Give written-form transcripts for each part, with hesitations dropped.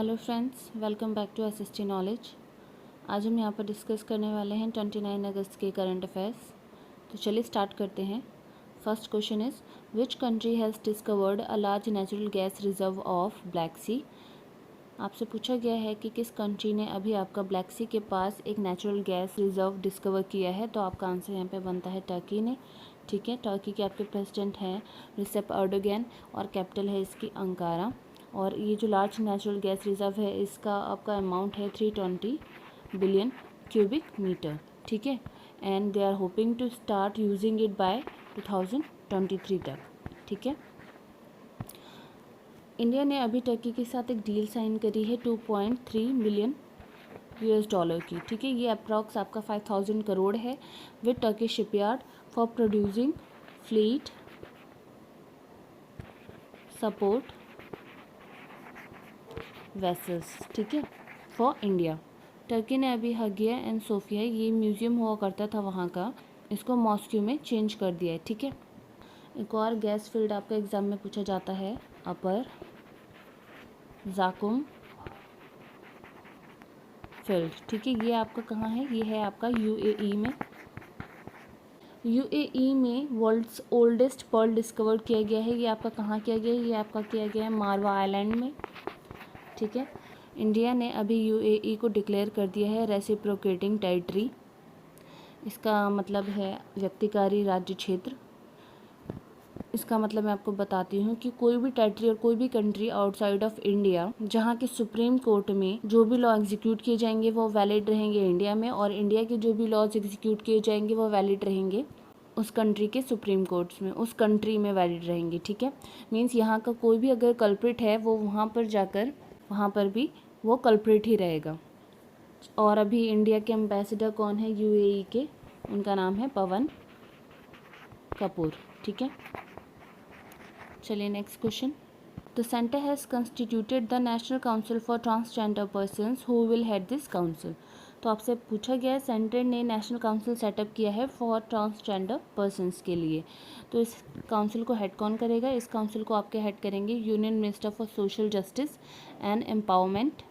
Hello friends, welcome back to SST knowledge. आज हम यहाँ पर डिस्कस करने वाले हैं 29 अगस्त के करंट अफेयर्स। तो चलिए स्टार्ट करते हैं। First question is which country has discovered a large natural gas reserve of Black Sea. आपसे पूछा गया है कि किस कंट्री ने अभी आपका ब्लैक सी के पास एक नेचुरल गैस रिजर्व डिस्कवर किया है। तो आपका आंसर यहाँ पे बनता है टर्की ने। ठीक है, टर्की के आपके प्रेसिडेंट हैं रिसेप एर्डोगन और कैपिटल है इसकी अंकारा। और ये जो लार्ज नेचुरल गैस रिजर्व है इसका आपका अमाउंट है 320 बिलियन क्यूबिक मीटर। ठीक है, and they are hoping to start using it by 2023 तक। ठीक है, इंडिया ने अभी टर्की के साथ एक डील साइन करी है 2.3 मिलियन यूएस डॉलर की। ठीक है, ये अप्रॉक्स आपका 5000 करोड़ है with Turkey shipyard for producing fleet support vessels. ठीक है, फॉर इंडिया। टर्की ने अभी हगिया एंड सोफिया, ये म्यूज़ियम हुआ करता था वहाँ का, इसको मॉस्क्यू में चेंज कर दिया है। ठीक है, एक और गैस फील्ड आपका एग्ज़ाम में पूछा जाता है अपर जाकुम फील्ड। ठीक है, ये आपका कहाँ है? ये है आपका यूएई में। यूएई में वर्ल्ड्स ओल्डेस्ट पर्ल डिस्कवर किया गया है। ये आपका कहाँ किया गया है? ये आपका किया गया है मारवा आइलैंड में। ठीक है, इंडिया ने अभी यूएई को डिक्लेयर कर दिया है रेसिप्रोकेटिंग टेरिटरी। इसका मतलब है व्यक्तिकारी राज्य क्षेत्र। इसका मतलब मैं आपको बताती हूँ कि कोई भी टेरिटरी और कोई भी कंट्री आउटसाइड ऑफ इंडिया जहाँ की सुप्रीम कोर्ट में जो भी लॉ एग्जीक्यूट किए जाएंगे वो वैलिड रहेंगे इंडिया में, और इंडिया के जो भी लॉज एग्जीक्यूट किए जाएंगे वो वैलिड रहेंगे उस कंट्री के सुप्रीम कोर्ट्स में, उस कंट्री में वैलिड रहेंगे। ठीक है, मीन्स यहाँ का कोई भी अगर कल्प्रिट है वो वहाँ पर जाकर वहाँ पर भी वो कल्प्रिट ही रहेगा। और अभी इंडिया के एम्बेसडर कौन है यूएई के? उनका नाम है पवन कपूर। ठीक है, चलिए next question. The centre has constituted the national council for transgender persons who will head this council. तो आपसे पूछा गया है सेंटर ने नेशनल काउंसिल सेटअप किया है फॉर ट्रांसजेंडर पर्सन्स के लिए। तो इस काउंसिल को हेड कौन करेगा? इस काउंसिल को आपके हेड करेंगे union minister for social justice and empowerment.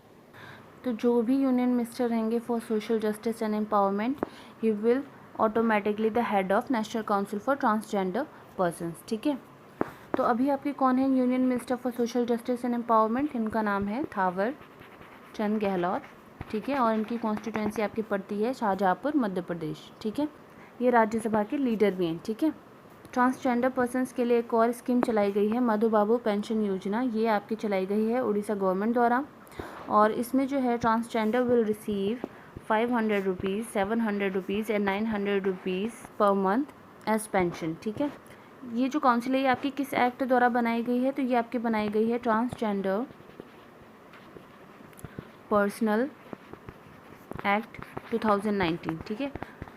तो जो भी यूनियन मिनिस्टर रहेंगे for social justice and empowerment he will automatically the head of national council for transgender persons. ठीक है, तो अभी आपके कौन है union minister for social justice and empowerment? इनका नाम है थावर चंद गहलोत। ठीक है, और इनकी कॉन्स्टिट्यूएंसी आपकी पड़ती है शाहजहाँपुर मध्य प्रदेश। ठीक है, ये राज्यसभा के लीडर भी हैं। ठीक है, ट्रांसजेंडर पर्सन्स के लिए एक और स्कीम चलाई गई है मधु बाबू पेंशन योजना। ये आपकी चलाई गई है उड़ीसा गवर्नमेंट द्वारा, और इसमें जो है transgender will receive 500 rupees, 700 rupees and 900 rupees per month age pension. ठीक है, ये जो काउंसिल है ये आपकी किस एक्ट द्वारा बनाई गई है? तो ये आपकी बनाई गई है ट्रांसजेंडर पर्सनल एक्ट 2019। ठीक है,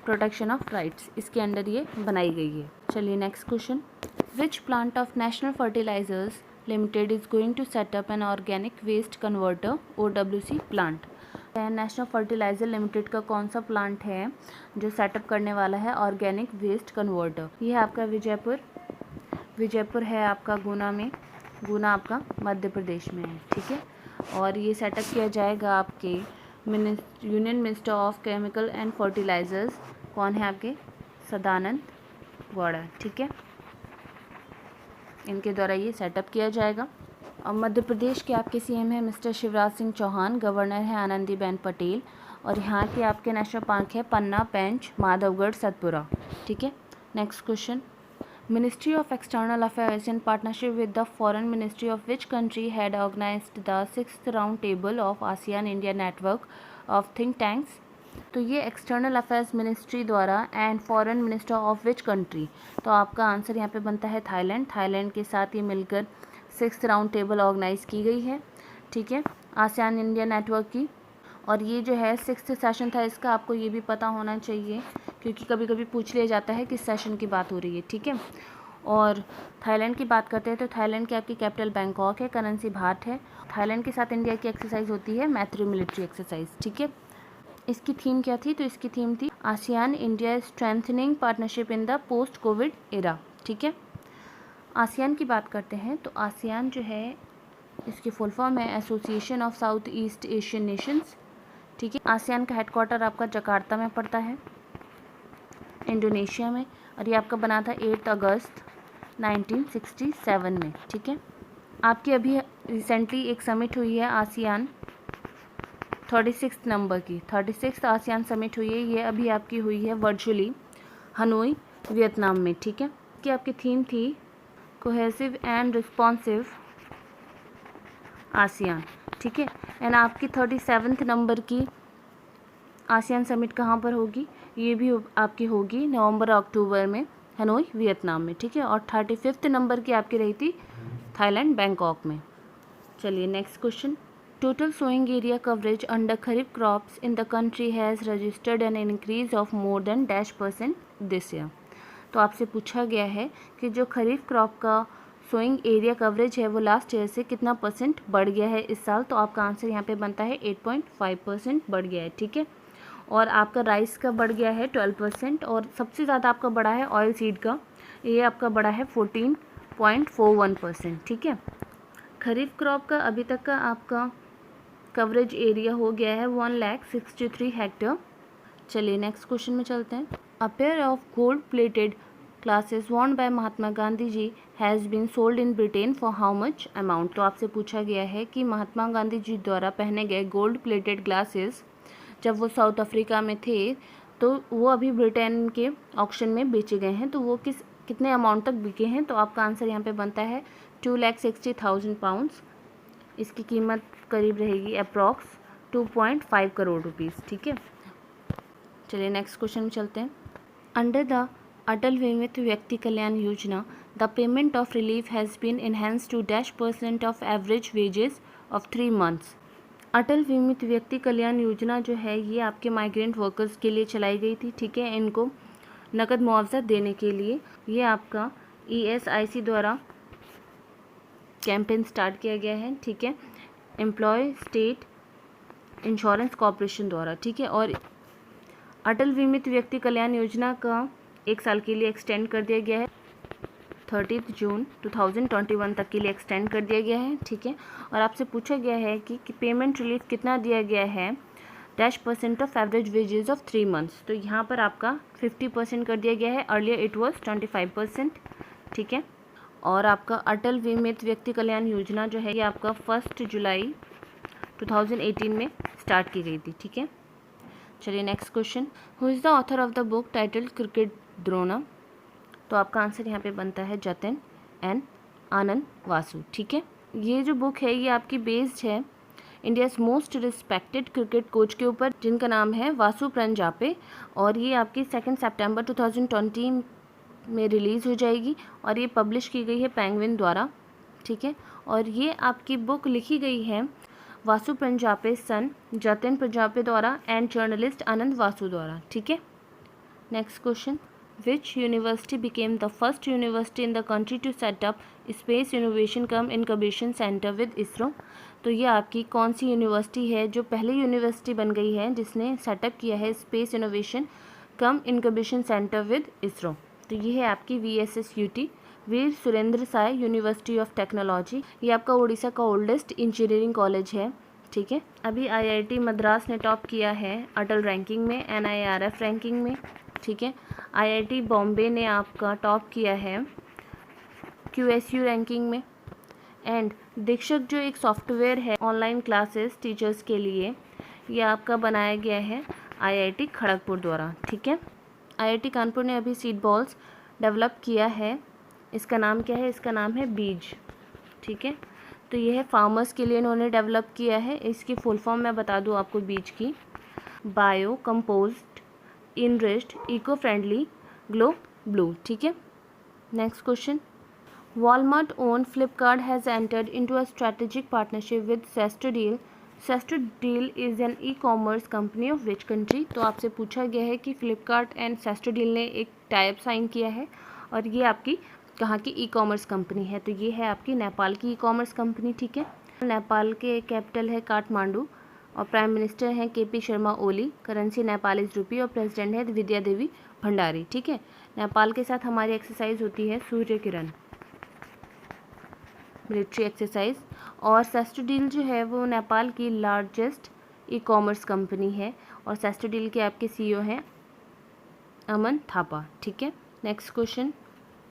प्रोटेक्शन ऑफ राइट्स, इसके अंडर ये बनाई गई है। चलिए next question. Which plant of national fertilizers limited is going to set up an organic waste converter OWC plant. National fertilizer limited का कौन सा प्लांट है जो सेटअप करने वाला है ऑर्गेनिक वेस्ट कन्वर्टर? ये है आपका विजयपुर है आपका गुना में। गुना आपका मध्य प्रदेश में है। ठीक है, और ये सेटअप किया जाएगा आपके union minister of chemical and fertilizers कौन है आपके? सदानंद गौड़ा। ठीक है, इनके द्वारा ये सेटअप किया जाएगा। और मध्य प्रदेश के आपके सीएम है मिस्टर शिवराज सिंह चौहान, गवर्नर है आनंदीबेन पटेल, और यहाँ के आपके नेशनल पार्क है पन्ना, पेंच, माधवगढ़, सतपुरा। ठीक है, next question. Ministry of External Affairs in partnership with the Foreign Ministry of which country had organized the 6th round table of ASEAN India Network of think tanks? तो ये एक्सटर्नल अफेयर्स मिनिस्ट्री द्वारा and foreign minister of which country? तो आपका answer यहाँ पे बनता है Thailand. Thailand के साथ ये मिलकर 6th राउंड टेबल ऑर्गेनाइज की गई है। ठीक है, आसियान इंडिया नेटवर्क की। और ये जो है 6th सेशन था इसका, आपको ये भी पता होना चाहिए क्योंकि कभी कभी पूछ लिया जाता है किस सेशन की बात हो रही है। ठीक है, और थाईलैंड की बात करते हैं तो थाईलैंड की आपकी कैपिटल बैंकॉक है, करेंसी बात है। थाईलैंड के साथ इंडिया की एक्सरसाइज होती है मैत्री मिलिट्री एक्सरसाइज। ठीक है, इसकी थीम क्या थी? तो इसकी थीम थी ASEAN India strengthening partnership in the post Covid era. ठीक है, आसियान की बात करते हैं तो आसियान जो है इसकी फुल फॉर्म है association of south east Asian Nations, ठीक है। आसियान का हेडक्वार्टर आपका जकार्ता में पड़ता है, इंडोनेशिया में, और ये आपका बना था 8 अगस्त 1967 में, ठीक है। आपकी अभी रिसेंटली एक समिट हुई है आसियान 36 नंबर की, 36 आसियान समिट हुई है, ये अभी आपकी हुई है वर्चुअली हनोई वियतनाम में, ठीक है। कि आपकी थीम थी कोहेसिव एंड रिस्पॉन्सिव आसियान, ठीक है। एंड आपकी 37 नंबर की आसियान समिट कहाँ पर होगी, ये भी आपकी होगी नवंबर अक्टूबर में हनोई वियतनाम में, ठीक है। और 35 नंबर की आपकी रही थी थाईलैंड बैंकॉक में। चलिए next question, total sowing area coverage under kharif crops in the country has registered an increase of more than %% this year. तो आपसे पूछा गया है कि जो खरीफ क्रॉप का सोइंग एरिया कवरेज है वो लास्ट ईयर से कितना % बढ़ गया है इस साल। तो आपका आंसर यहाँ पे बनता है 8.5% बढ़ गया है, ठीक है। और आपका राइस का बढ़ गया है 12%, और सबसे ज़्यादा आपका बढ़ा है ऑयल सीड का, ये आपका बढ़ा है 14.41%, ठीक है। खरीफ क्रॉप का अभी तक का आपका कवरेज एरिया हो गया है 1,63 हेक्टेयर। चलिए नेक्स्ट क्वेश्चन में चलते हैं। A pair of gold plated glasses worn by Mahatma Gandhi ji has been sold in Britain for how much amount. तो आपसे पूछा गया है कि महात्मा गांधी जी द्वारा पहने गए गोल्ड प्लेटेड ग्लासेस जब वो साउथ अफ्रीका में थे तो वो अभी ब्रिटेन के ऑक्शन में बेचे गए हैं, तो वो कितने अमाउंट तक बिके हैं। तो आपका आंसर यहाँ पे बनता है 2,60,000 पाउंड्स। इसकी कीमत करीब रहेगी अप्रॉक्स 2.5 करोड़ रुपीज़, ठीक है। चलिए नेक्स्ट क्वेश्चन में चलते हैं। Under the Atal Bimit Vyakti Kalyan Yojana the payment of relief has been enhance to %% of average wages of 3 months. Atal Bimit Vyakti Kalyan योजना जो है ये आपके माइग्रेंट वर्कर्स के लिए चलाई गई थी, ठीक है। इनको नकद मुआवजा देने के लिए ये आपका ESIC द्वारा कैंपेन स्टार्ट किया गया है, ठीक है, एम्प्लॉय स्टेट इंश्योरेंस कॉरपोरेशन द्वारा, ठीक है। और अटल बीमित व्यक्ति कल्याण योजना का 1 साल के लिए एक्सटेंड कर दिया गया है, 30 जून 2021 तक के लिए एक्सटेंड कर दिया गया है, ठीक है। और आपसे पूछा गया है कि पेमेंट रिलीफ कितना दिया गया है %% of average wages of 3 months. तो यहाँ पर आपका 50% कर दिया गया है, अर्लियर इट वाज 25%, ठीक है। और आपका अटल बीमित व्यक्ति कल्याण योजना जो है ये आपका 1 जुलाई 2018 में स्टार्ट की गई थी, ठीक है। चलिए next question, who is the author of the book titled cricket Drona. तो आपका आंसर यहाँ पे बनता है जतिन एन आनंद वासु, ठीक है। ये जो बुक है ये आपकी बेस्ड है India's most respected cricket coach के ऊपर, जिनका नाम है वासु प्रंजापे, और ये आपकी 2 सितंबर 2020 में रिलीज़ हो जाएगी, और ये पब्लिश की गई है पेंगुइन द्वारा, ठीक है। और ये आपकी बुक लिखी गई है वासु प्रंजापे सन जतिन प्रंजापे द्वारा एंड जर्नलिस्ट आनंद वासु द्वारा, ठीक है। Next question, Which university became the first university in the country to set up Space Innovation cum Incubation Center with ISRO। तो ये आपकी कौन सी यूनिवर्सिटी है जो पहली यूनिवर्सिटी बन गई है जिसने सेटअप किया है space innovation come incubation centre with ISRO. तो ये है आपकी VSSUT Veer Surendra Sai university of technology. ये आपका उड़ीसा का ओल्डेस्ट इंजीनियरिंग कॉलेज है, ठीक है। अभी IIT मद्रास ने टॉप किया है अटल रैंकिंग में, NIRF रैंकिंग में, ठीक है। IIT बॉम्बे ने आपका टॉप किया है QSU रैंकिंग में। एंड दीक्षक जो एक सॉफ्टवेयर है ऑनलाइन क्लासेस टीचर्स के लिए, ये आपका बनाया गया है IIT खड़गपुर द्वारा, ठीक है। IIT कानपुर ने अभी सीड बॉल्स डेवलप किया है, इसका नाम क्या है, इसका नाम है बीज, ठीक है। तो ये है फार्मर्स के लिए इन्होंने डेवलप किया है। इसकी फुल फॉर्म मैं बता दूँ आपको बीज की, bio compost enriched eco friendly glow blue, ठीक है। Next question, Walmart owned Flipkart has entered into a strategic partnership with Zestodil. Zestodil is an e-commerce company of which country। तो आपसे पूछा गया है कि Flipkart एंड Zestodil ने एक टाइप साइन किया है और ये आपकी कहाँ की ई-कॉमर्स कंपनी है। तो ये है आपकी नेपाल की ई-कॉमर्स कंपनी, ठीक है। नेपाल के कैपिटल है काठमांडू और प्राइम मिनिस्टर हैं KP Sharma Oli, currency Nepalese रुपी और प्रेसिडेंट है विद्या देवी भंडारी, ठीक है। नेपाल के साथ हमारी एक्सरसाइज होती है सूर्य किरण। Military exercise. और सेस्टोडील जो है वो नेपाल की लार्जेस्ट ई कॉमर्स कंपनी है और सेस्टोडील के आपके CEO हैं अमन थापा। ठीक है, next question,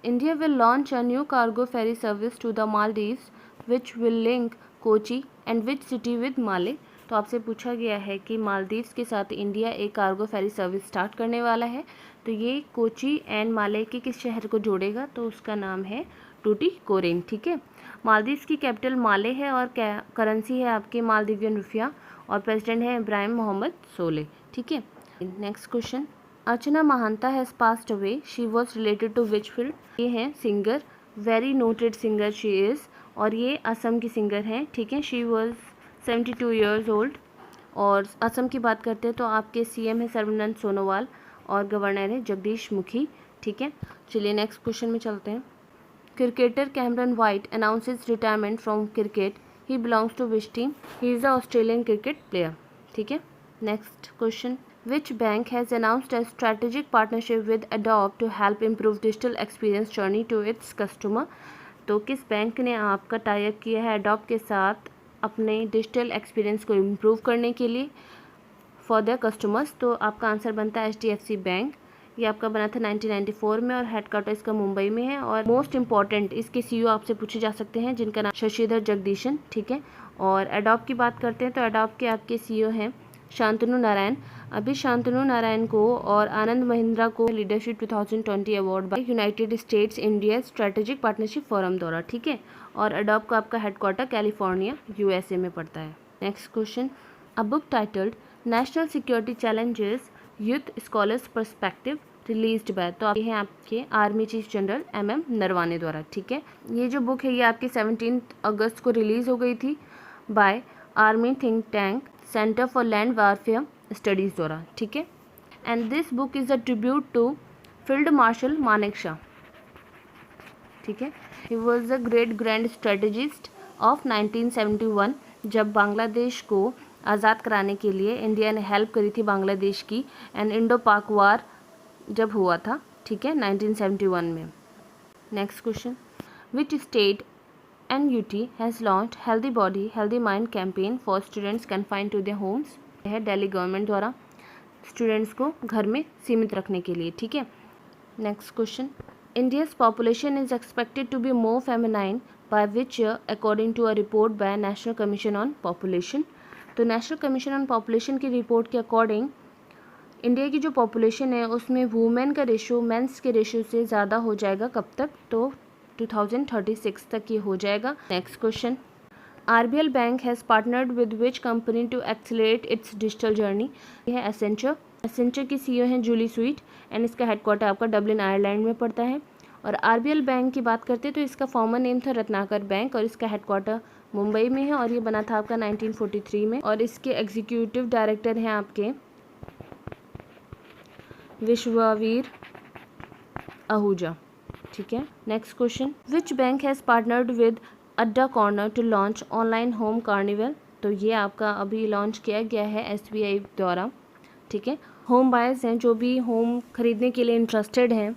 India will launch a new cargo ferry service to the Maldives which will link Kochi and which city with Male. तो आपसे पूछा गया है कि मालदीव्स के साथ इंडिया एक कार्गो फेरी सर्विस स्टार्ट करने वाला है, तो ये कोची एंड माले के किस शहर को जोड़ेगा, तो उसका नाम है टूटीकोरिन। ठीक है, मालदीव्स की कैपिटल माले है और करेंसी है आपके मालदीवियन रुपया और प्रेसिडेंट है इब्राहिम मोहम्मद सोले। ठीक है, next question, Archana Mahanta has passed away, she was related to which field. ये हैं singer, very noted singer she is, और ये असम की सिंगर हैं। ठीक है, शी वॉज 72 ईयर्स ओल्ड। और असम की बात करते हैं तो आपके CM है सर्बानंद सोनोवाल और गवर्नर है जगदीश मुखी। ठीक है, चलिए नेक्स्ट क्वेश्चन में चलते हैं। Cricketer Cameron White announces retirement from cricket, he belongs to which team, he is a Australian cricket player. ठीक है, next question, Which bank has announced a strategic partnership with Adobe to help improve digital experience journey to its customer? तो किस bank ने आपका tie up किया है Adobe के साथ अपने डिजिटल एक्सपीरियंस को इम्प्रूव करने के लिए फॉर द कस्टमर्स? तो आपका आंसर बनता है HDFC बैंक। ये आपका बना था 1994 में और हेडक्वार्टर इसका मुंबई में है। और मोस्ट इंपॉर्टेंट इसके CEO आपसे पूछे जा सकते हैं जिनका नाम शशिधर जगदीशन। ठीक है, और Adobe की बात करते हैं तो Adobe के आपके CEO हैं शांतनु नारायण। अभी शांतनु नारायण को और आनंद महिंद्रा को leadership 2020 award bye United states India strategic partnership forum द्वारा। ठीक है, और Adobe का आपका हेडक्वार्टर कैलिफोर्निया USA में पड़ता है। Next question, a book titled national security challenges youth scholars perspective released by, तो ये हैं आपके army chief general MM Naravane द्वारा। ठीक है, ये जो बुक है ये आपकी 17 अगस्त को रिलीज़ हो गई थी by army think tank centre for land warfare studies द्वारा। ठीक है, and this book is a tribute to field marshal Manekshaw. ठीक है, he was a great grand strategist of 1971, जब बांग्लादेश को आज़ाद कराने के लिए इंडिया ने हेल्प करी थी बांग्लादेश की, एंड इंडो पाक वार जब हुआ था। ठीक है, 1971 में। Next question, which state NUT has launched healthy body healthy mind campaign for students confined to their homes, है दिल्ली गवर्नमेंट द्वारा स्टूडेंट्स को घर में सीमित रखने के लिए। ठीक है, next question, India's population is expected to be more feminine by which year according to a report by national commission on population. तो नेशनल कमीशन ऑन पॉपुलेशन की रिपोर्ट के अकॉर्डिंग इंडिया की जो पॉपुलेशन है उसमें वुमेन का ratio mains के ratio से ज़्यादा हो जाएगा। कब तक, तो 2036 तक ये हो जाएगा। Next question, RBL bank has partnered with which company to accelerate its digital journey, ये है एसेंचर। एसेंचर की CEO हैं जूली स्वीट एंड इसका हेडक्वार्टर आपका डबलिन आयरलैंड में पड़ता है। और RBL बैंक की बात करते हैं तो इसका फॉर्मर नेम था रत्नाकर बैंक और इसका हेडक्वार्टर मुंबई में है और ये बना था आपका 1943 में। और इसके एग्जीक्यूटिव डायरेक्टर हैं आपके विश्ववीर आहूजा। ठीक है, next question, which bank has partnered with Adda corner to launch online home carnival, तो ये आपका अभी लॉन्च किया गया है SBI द्वारा। ठीक है, होम बायर्स हैं जो भी होम खरीदने के लिए इंटरेस्टेड हैं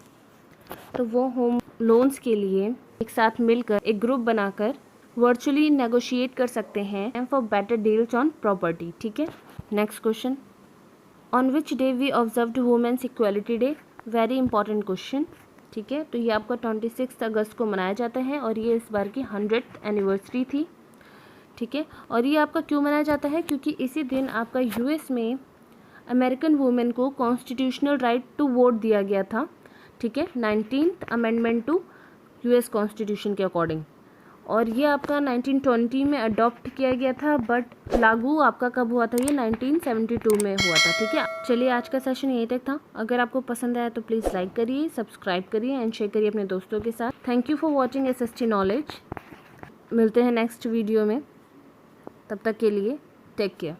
तो वो होम लोन्स के लिए एक साथ मिलकर एक ग्रुप बनाकर वर्चुअली नेगोशिएट कर सकते हैं for better deals on property. ठीक है, next question, on which day we observed women's equality day, very important question. ठीक है, तो ये आपका 26 अगस्त को मनाया जाता है और ये इस बार की 100th एनिवर्सरी थी। ठीक है, और ये आपका क्यों मनाया जाता है, क्योंकि इसी दिन आपका US में अमेरिकन वुमेन को कॉन्स्टिट्यूशनल राइट टू वोट दिया गया था। ठीक है, 19th amendment to US constitution के अकॉर्डिंग, और ये आपका 1920 में अडॉप्ट किया गया था बट लागू आपका कब हुआ था, ये 1972 में हुआ था। ठीक है, चलिए आज का सेशन यहीं तक था। अगर आपको पसंद आया तो प्लीज़ लाइक करिए, सब्सक्राइब करिए एंड शेयर करिए अपने दोस्तों के साथ। Thank you for watching SST knowledge. मिलते हैं नेक्स्ट वीडियो में, तब तक के लिए टेक केयर।